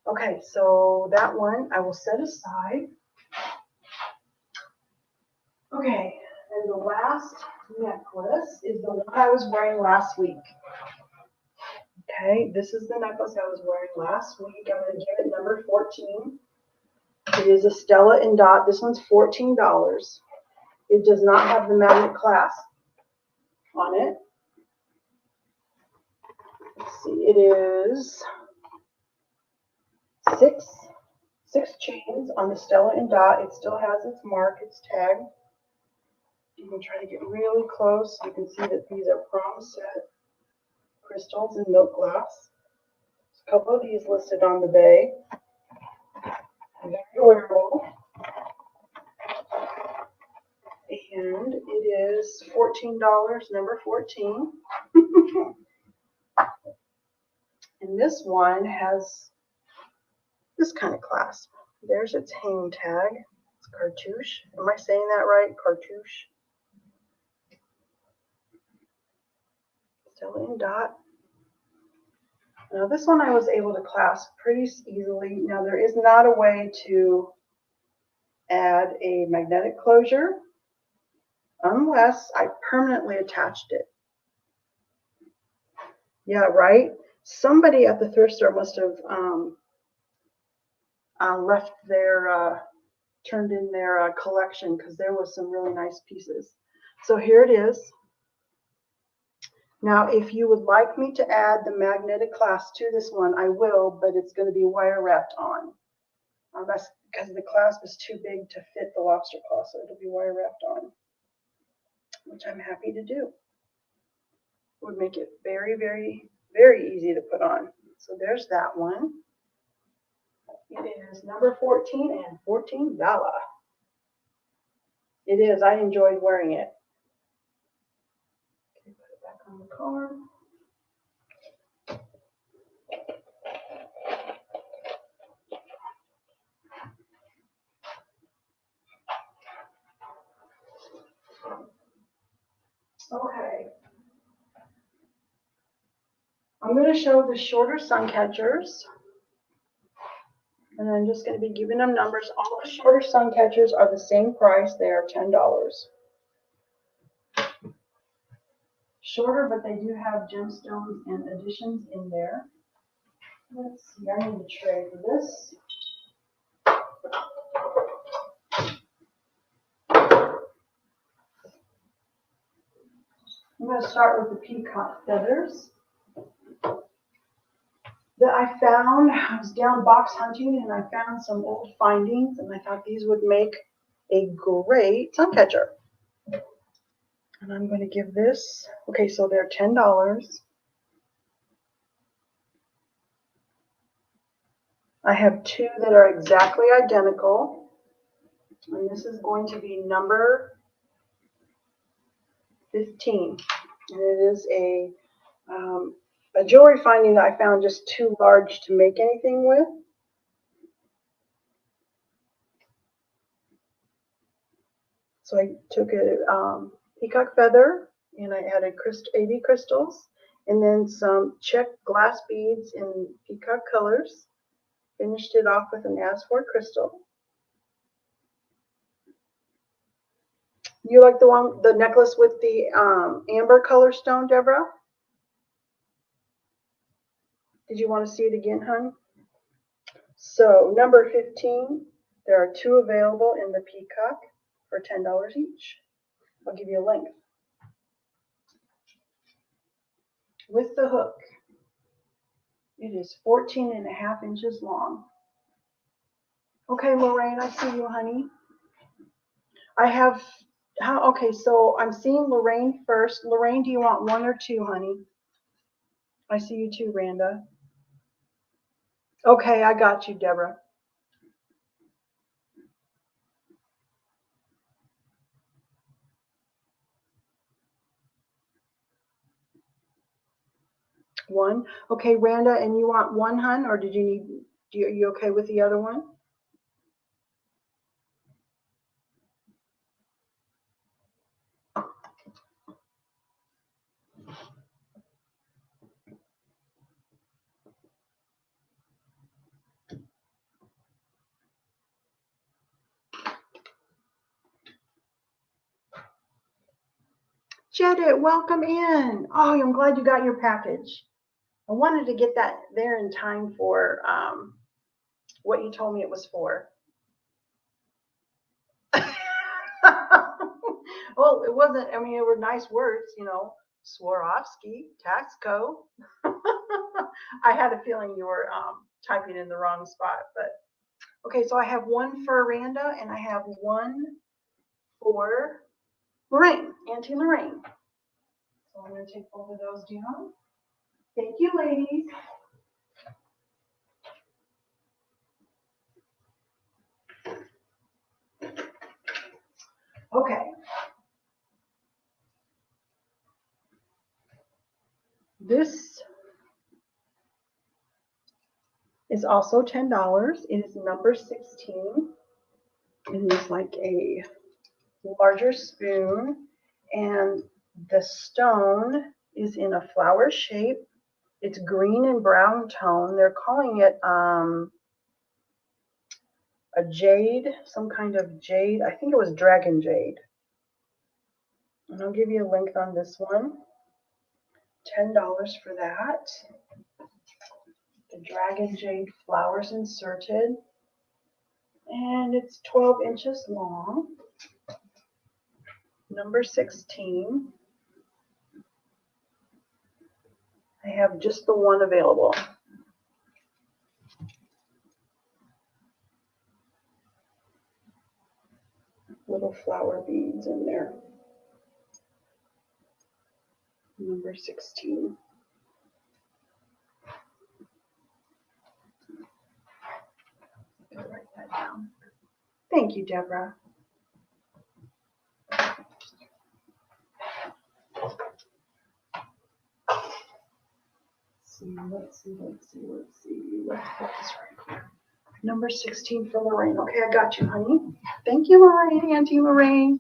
Okay, so that one I will set aside. Okay, and the last necklace is the one I was wearing last week. Okay, this is the necklace I was wearing last week. I'm going to give it number 14. It is a Stella and Dot. This one's $14. It does not have the magnet clasp on it. Let's see, it is six chains on the Stella and Dot. It still has its mark, its tag. You can try to get really close. You can see that these are prom set crystals in milk glass. There's a couple of these listed on the bay. Very wearable. And it is $14, number 14. And this one has this kind of clasp. There's its hang tag. It's cartouche. Am I saying that right? Cartouche. Stella and Dot. Now this one I was able to clasp pretty easily. Now there is not a way to add a magnetic closure unless I permanently attached it. Yeah, right? Somebody at the thrift store must have left their, turned in their collection, because there was some really nice pieces. So here it is. Now, if you would like me to add the magnetic clasp to this one, I will, but it's going to be wire wrapped on. That's because the clasp is too big to fit the lobster claw, so it'll be wire wrapped on, which I'm happy to do. It would make it very, very, very easy to put on. So there's that one. It is number 14 and $14. It is. I enjoyed wearing it. Okay, put it back on the card. Okay. I'm going to show the shorter sun catchers. And I'm just going to be giving them numbers. All the shorter sun catchers are the same price. They are $10. Shorter, but they do have gemstones and additions in there. Let's see, I need a tray for this. I'm going to start with the peacock feathers that I found. I was down box hunting and I found some old findings, and I thought these would make a great sun catcher. And I'm going to give this, okay, so they're $10. I have two that are exactly identical, and this is going to be number 15. And it is a jewelry finding that I found just too large to make anything with. So I took a peacock feather, and I added 80 crystals, and then some checked glass beads in peacock colors. Finished it off with an asphalt crystal. You like the necklace with the amber color stone, Deborah? Did you want to see it again, hon? So number 15, there are two available in the peacock for $10 each. I'll give you a length. With the hook, it is 14.5 inches long. Okay, Lorraine, I see you, honey. I have, okay, so I'm seeing Lorraine first. Lorraine, do you want one or two, honey? I see you too, Randa. Okay, I got you, Deborah. One. Okay, Randa, and you want one, hun, or did you need, are you okay with the other one? Jedit, welcome in. Oh, I'm glad you got your package. I wanted to get that there in time for what you told me it was for. Well, it wasn't, I mean, it were nice words, you know, Swarovski, Taxco. I had a feeling you were typing in the wrong spot, but okay, so I have one for Randa and I have one for Lorraine, Auntie Lorraine. So I'm going to take both of those down. Thank you, ladies. Okay. This is also $10. It is number 16. It is like a larger spoon, and the stone is in a flower shape. It's green and brown tone. They're calling it a jade, some kind of jade. I think it was dragon jade. And I'll give you a link on this one. $10 for that. The dragon jade flowers inserted. And it's 12 inches long. Number 16. I have just the one available. Little flower beads in there. Number 16. I'll write that down. Thank you, Deborah. Let's see. Let's put this right here. Number 16 for Lorraine. Okay, I got you, honey. Thank you, Lorraine, Auntie Lorraine.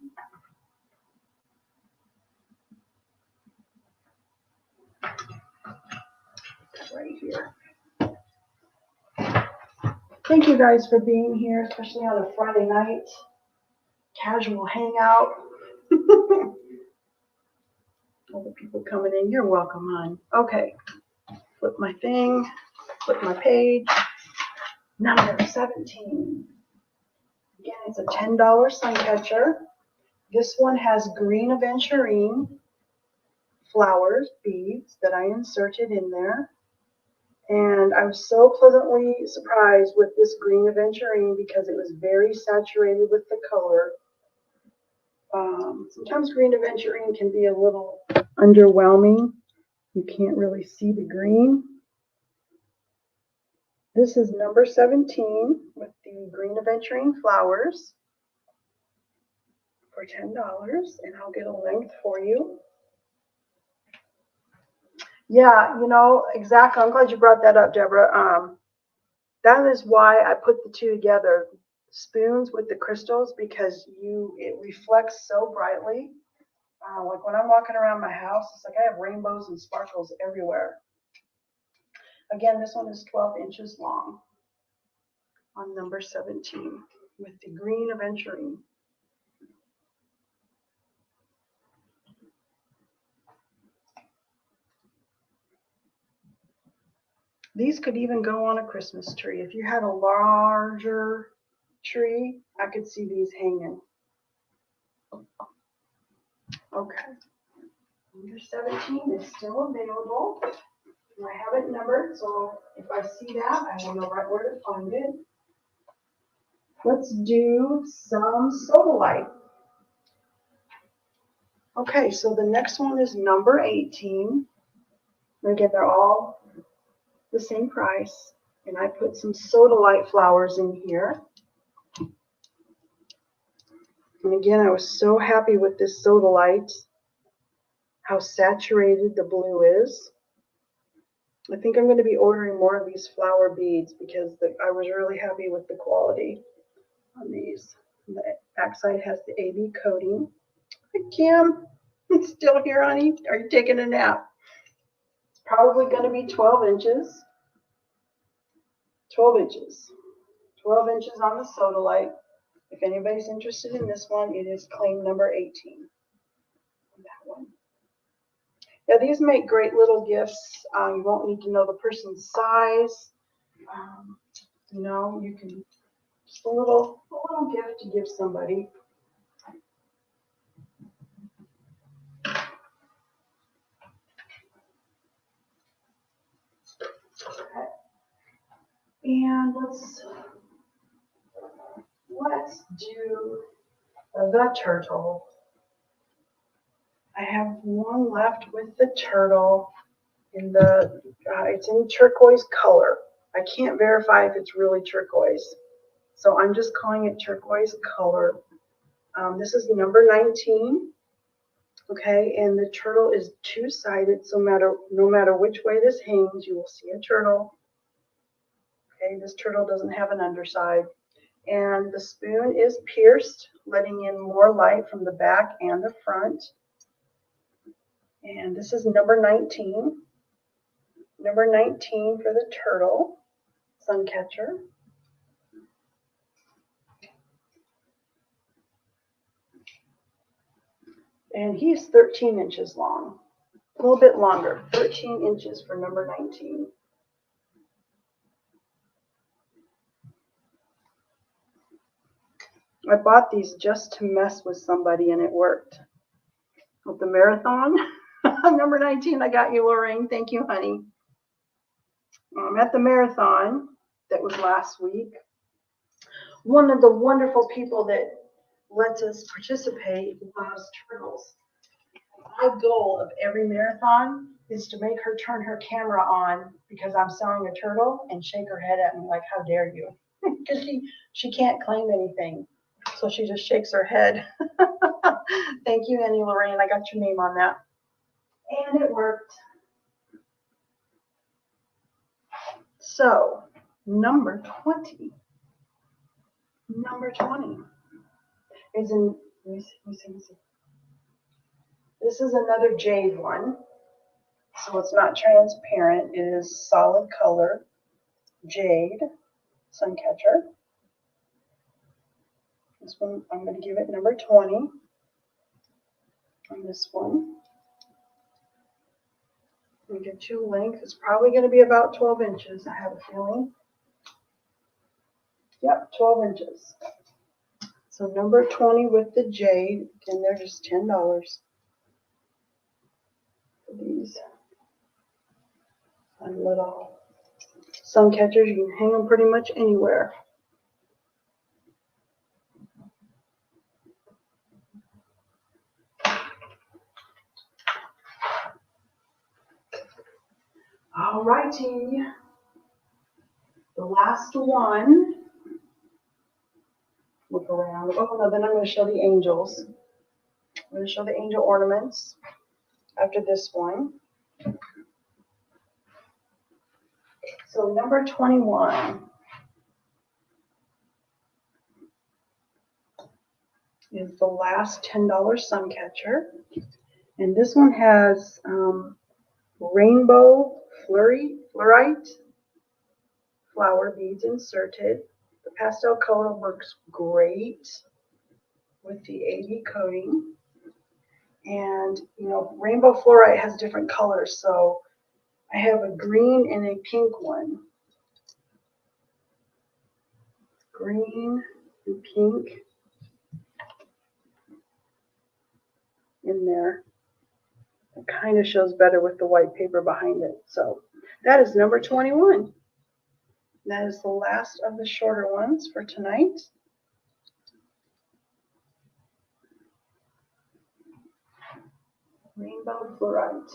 Right here. Thank you guys for being here, especially on a Friday night. Casual hangout. All the people coming in, you're welcome, hon. Okay, flip my thing, flip my page. Number 17. Again, it's a $10 Suncatcher. This one has green aventurine flowers, beads that I inserted in there. And I was so pleasantly surprised with this green aventurine because it was very saturated with the color. Sometimes green aventurine can be a little underwhelming. You can't really see the green. This is number 17 with the green aventurine flowers for $10, and I'll get a length for you. Yeah, you know, exactly. I'm glad you brought that up, Deborah. That is why I put the two together, spoons with the crystals, because it reflects so brightly. Like when I'm walking around my house, it's like I have rainbows and sparkles everywhere. Again, this one is 12 inches long on number 17 with the green aventurine. These could even go on a Christmas tree. If you had a larger tree, I could see these hanging. Okay. Number 17 is still available. I have it numbered, so if I see that, I will know right where to find it. Let's do some sodalite. Okay, so the next one is number 18. Again, they're all the same price. And I put some sodalite flowers in here. And again, I was so happy with this sodalite, how saturated the blue is. I think I'm going to be ordering more of these flower beads because I was really happy with the quality on these. And the backside has the AB coating. Hi, Kim. It's still here, honey. Are you taking a nap? It's probably going to be 12 inches. 12 inches. 12 inches on the sodalite. If anybody's interested in this one, it is claim number 18. That one. Yeah, these make great little gifts. You won't need to know the person's size. You know, you can just a little gift to give somebody. Okay. And let's do the turtle. I have one left with the turtle in the, it's in turquoise color. I can't verify if it's really turquoise, so I'm just calling it turquoise color. This is number 19, okay, and the turtle is two-sided, so no matter which way this hangs, you will see a turtle. Okay, this turtle doesn't have an underside. And the spoon is pierced, letting in more light from the back and the front. And this is number 19. Number 19 for the turtle, Suncatcher. And he's 13 inches long, a little bit longer, 13 inches for number 19. I bought these just to mess with somebody and it worked. With the marathon, number 19, I got you, Lorraine. Thank you, honey. At the marathon that was last week, one of the wonderful people that lets us participate loves turtles. My goal of every marathon is to make her turn her camera on because I'm selling a turtle and shake her head at me like, how dare you? Because she can't claim anything. So she just shakes her head. Thank you, Annie Lorraine. I got your name on that. And it worked. So, number 20. Number 20 is in, let me see. This is another jade one. So it's not transparent. It is solid color. Jade, Suncatcher. This one, I'm going to give it number 20 on this one. We get two length. It's probably going to be about 12 inches, I have a feeling. Yep, 12 inches. So number 20 with the jade, and they're just $10 for these. And little Suncatchers, you can hang them pretty much anywhere. All righty. The last one. Look around. Oh no, then I'm going to show the angels. I'm going to show the angel ornaments after this one. So number 21 is the last $10 Suncatcher. And this one has rainbow fluorite flower beads inserted. The pastel color works great with the 80 coating. And, you know, rainbow fluorite has different colors. So I have a green and a pink one. Green and pink in there. It kind of shows better with the white paper behind it. So that is number 21. That is the last of the shorter ones for tonight. Rainbow fluorite.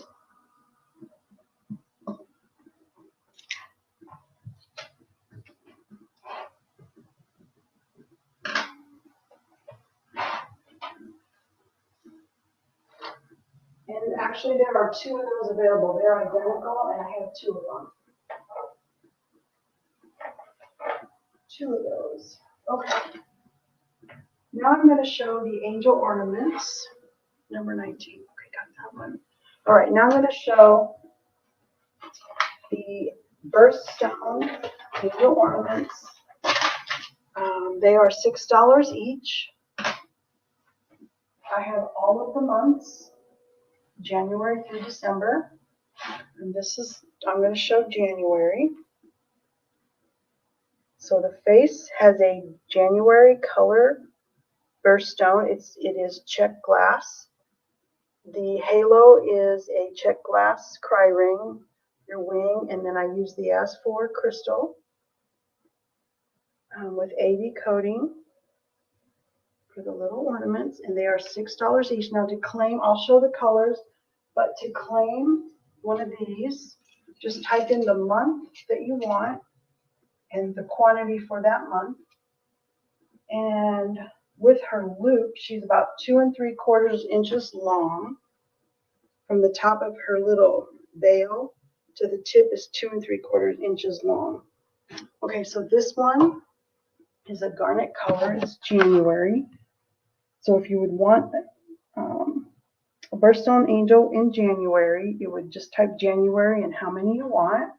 And actually there are two of those available. They're identical and I have two of them. Two of those. Okay. Now I'm going to show the angel ornaments. Number 19. Okay, got that one. All right, now I'm going to show the birthstone angel ornaments. They are $6 each. I have all of the months. January through December. And this is, I'm going to show January. So the face has a January color birthstone. It is check glass. The halo is a check glass cry ring, your wing, and then I use the S4 crystal with AV coating for the little ornaments, and they are $6 each. Now to claim, I'll show the colors, but to claim one of these, just type in the month that you want and the quantity for that month. And with her loop, she's about 2 3/4 inches long. From the top of her little veil to the tip is 2 3/4 inches long. Okay, so this one is a garnet color. It's January. So if you would want a birthstone angel in January, you would just type January and how many you want.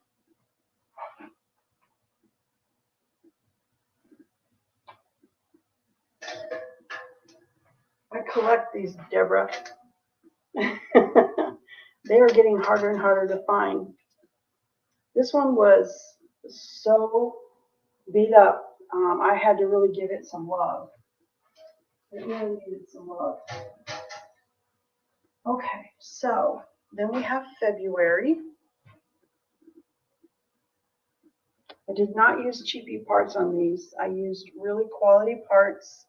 I collect these, Deborah. They are getting harder and harder to find. This one was so beat up. I had to really give it some love. It really needed some love. Okay, so then we have February. I did not use cheapy parts on these. I used really quality parts.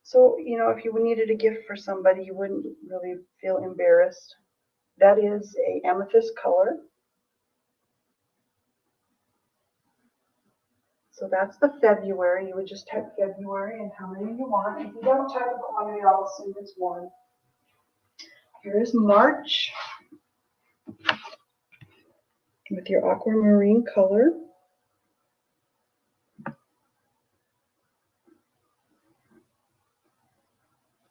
So, you know, if you needed a gift for somebody, you wouldn't really feel embarrassed. That is a amethyst color. So that's the February. You would just type February and how many you want. If you don't type a quantity, I'll assume it's one. Here is March with your aquamarine color.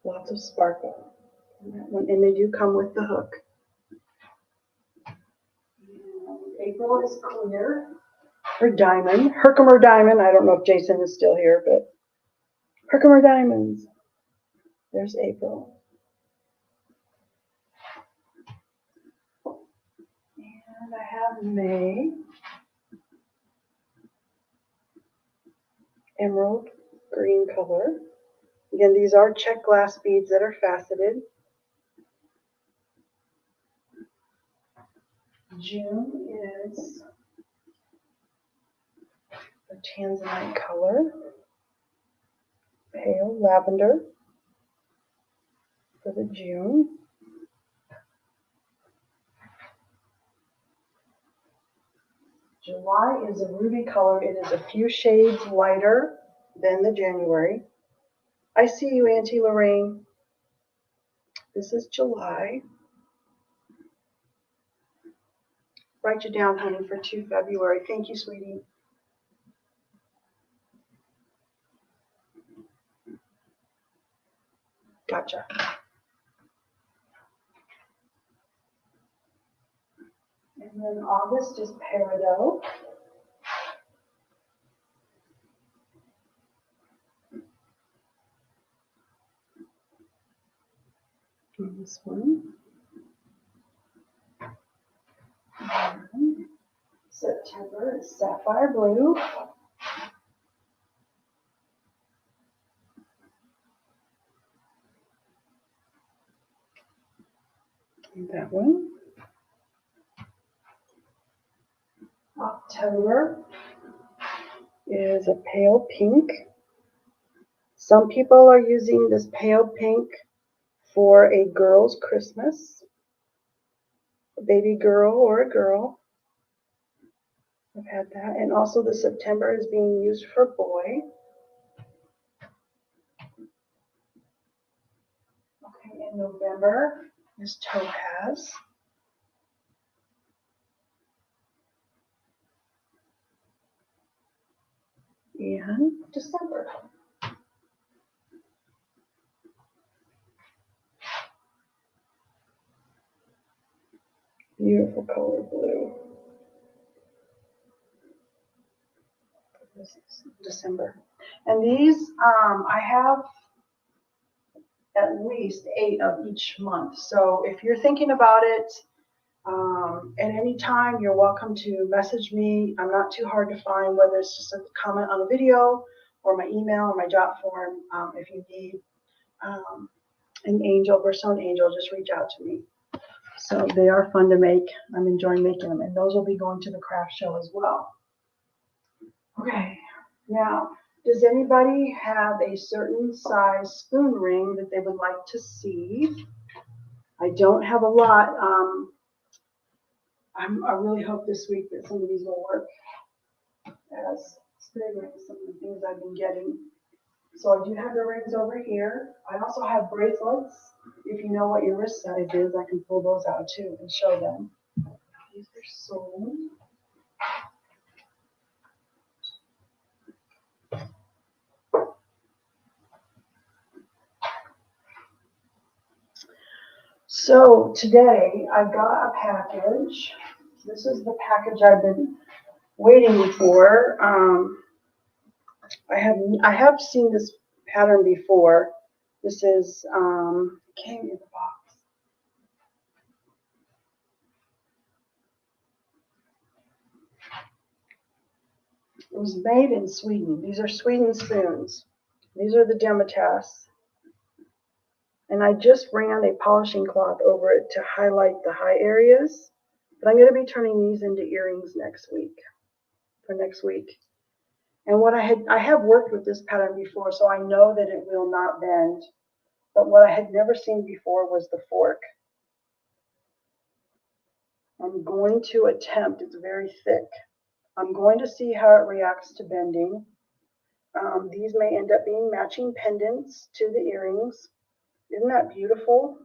Lots of sparkle. And they do come with the hook. And April is clear. Or diamond. Herkimer diamond. I don't know if Jason is still here, but Herkimer diamonds. There's April. And I have May. Emerald green color. Again, these are check glass beads that are faceted. June is a tanzanite color. Pale lavender for the June. July is a ruby color. It is a few shades lighter than the January. I see you, Auntie Lorraine. This is July. Write you down, honey, for 2 February. Thank you, sweetie. Gotcha. And then August is peridot. And this one. And September is sapphire blue. And that one. October is a pale pink. Some people are using this pale pink for a girl's Christmas, a baby girl or a girl. I've had that. And also the September is being used for boy. Okay, in November is topaz. And December. Beautiful color blue. This is December. And these, I have at least 8 of each month. So if you're thinking about it, at any time, you're welcome to message me. I'm not too hard to find, whether it's just a comment on a video or my email or my job form. If you need an angel, Birthstone angel, just reach out to me. So they are fun to make. I'm enjoying making them, and those will be going to the craft show as well. Okay, now, does anybody have a certain size spoon ring that they would like to see? I don't have a lot. I really hope this week that some of these will work as spoon rings, some of the things I've been getting. So I do have the rings over here. I also have bracelets. If you know what your wrist size is, I can pull those out too and show them. These are sold. So today I got a package. This is the package I've been waiting for. I have seen this pattern before. This is came in the box. It was made in Sweden. These are Sweden spoons. These are the Dematas. And I just ran a polishing cloth over it to highlight the high areas. But I'm going to be turning these into earrings next week. And I have worked with this pattern before, so I know that it will not bend. But what I had never seen before was the fork. I'm going to attempt, it's very thick. I'm going to see how it reacts to bending. These may end up being matching pendants to the earrings. Isn't that beautiful?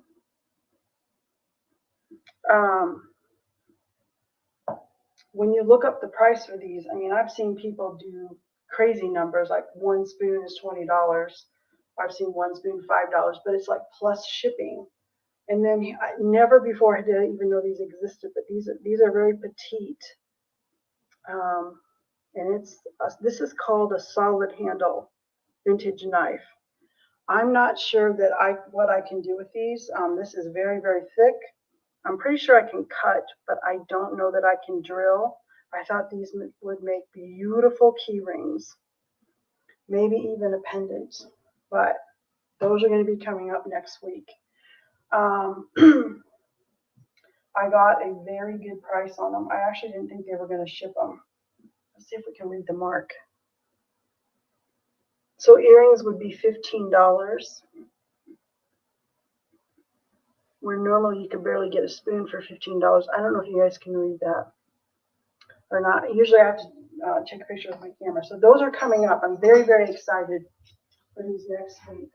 When you look up the price for these, I mean, I've seen people do crazy numbers, like one spoon is $20. I've seen one spoon $5, but it's like plus shipping. And then I never before did I even know these existed, but these are very petite. And this is called a solid handle vintage knife. I'm not sure that what I can do with these. This is very, very thick. I'm pretty sure I can cut, but I don't know that I can drill. I thought these would make beautiful key rings, maybe even a pendant, but those are going to be coming up next week. I got a very good price on them. I actually didn't think they were going to ship them. Let's see if we can read the mark. So earrings would be $15. Where normally you can barely get a spoon for $15. I don't know if you guys can read that or not. Usually I have to take a picture with my camera. So those are coming up. I'm very, very excited for these next week.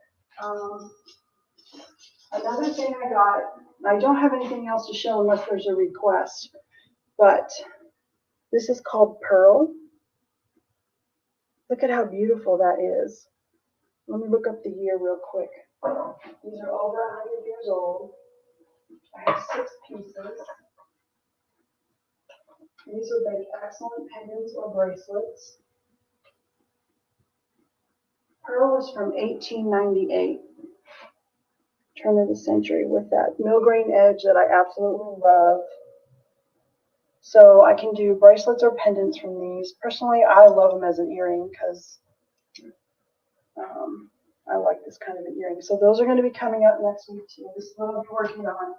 Another thing I got, I don't have anything else to show unless there's a request, but this is called Pearl. Look at how beautiful that is. Let me look up the year real quick. These are over 100 years old. I have 6 pieces. These would make excellent pendants or bracelets. Pearl is from 1898, turn of the century, with that mill grain edge that I absolutely love. So I can do bracelets or pendants from these. Personally, I love them as an earring because I like this kind of an earring. So those are going to be coming up next week too. This is what I'll be working on.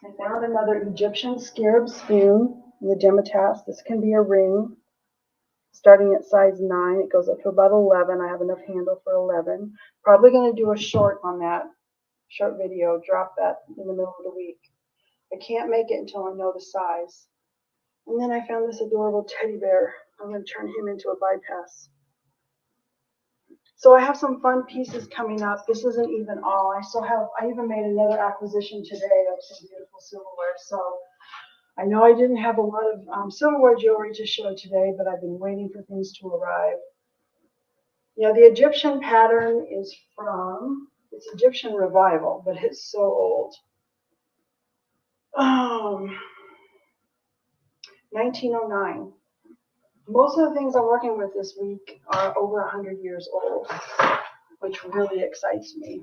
I found another Egyptian scarab spoon in the Dematas. This can be a ring starting at size 9. It goes up to about 11. I have enough handle for 11. Probably going to do a short on that, short video, drop that in the middle of the week. I can't make it until I know the size. And then I found this adorable teddy bear. I'm going to turn him into a bypass. So I have some fun pieces coming up. This isn't even all. I even made another acquisition today of some beautiful silverware. So I know I didn't have a lot of silverware jewelry to show today, but I've been waiting for things to arrive. Yeah, the Egyptian pattern is it's Egyptian Revival, but it's so old. 1909. Most of the things I'm working with this week are over 100 years old, which really excites me.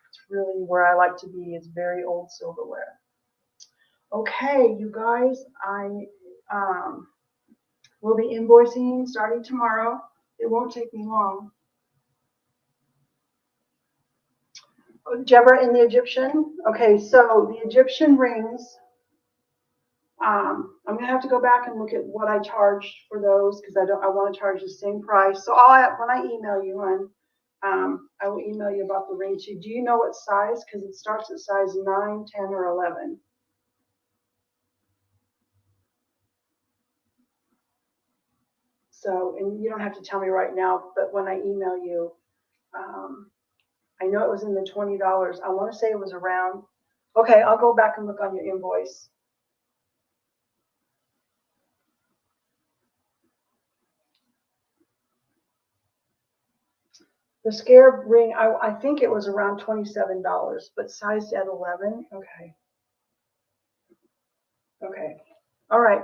It's really where I like to be, is very old silverware. Okay, you guys, I will be invoicing starting tomorrow. It won't take me long. Deborah in the Egyptian. Okay, so the Egyptian rings, I'm gonna have to go back and look at what I charged for those, because I want to charge the same price. So when I email you, I will email you about the ring too. Do you know what size? Because it starts at size 9, 10, or 11. So, and you don't have to tell me right now, but when I email you, I know it was in the $20. I want to say it was around. Okay, I'll go back and look on your invoice. The scarab ring, I think it was around $27, but sized at 11. Okay. Okay. All right.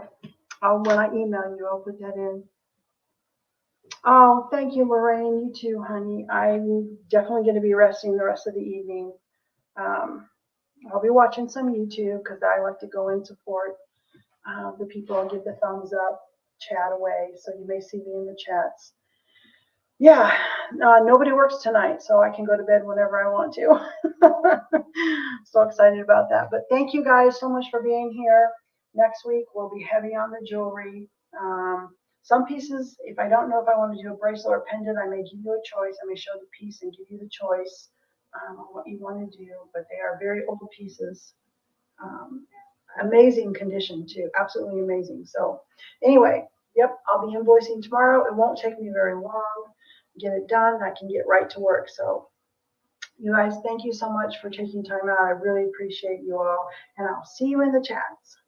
When I email you, I'll put that in. Oh, thank you, Lorraine. You too, honey. I'm definitely going to be resting the rest of the evening. I'll be watching some YouTube because I like to go and support the people and give the thumbs up, chat away. So you may see me in the chats. Yeah, nobody works tonight, so I can go to bed whenever I want to. So excited about that. But thank you guys so much for being here. Next week, we'll be heavy on the jewelry. Some pieces, if I don't know if I want to do a bracelet or pendant, I may give you a choice. I may show the piece and give you the choice on what you want to do. But they are very old pieces. Amazing condition too, absolutely amazing. So anyway, yep, I'll be invoicing tomorrow. It won't take me very long. Get it done. I can get right to work. So you guys, thank you so much for taking time out. I really appreciate you all, and I'll see you in the chats.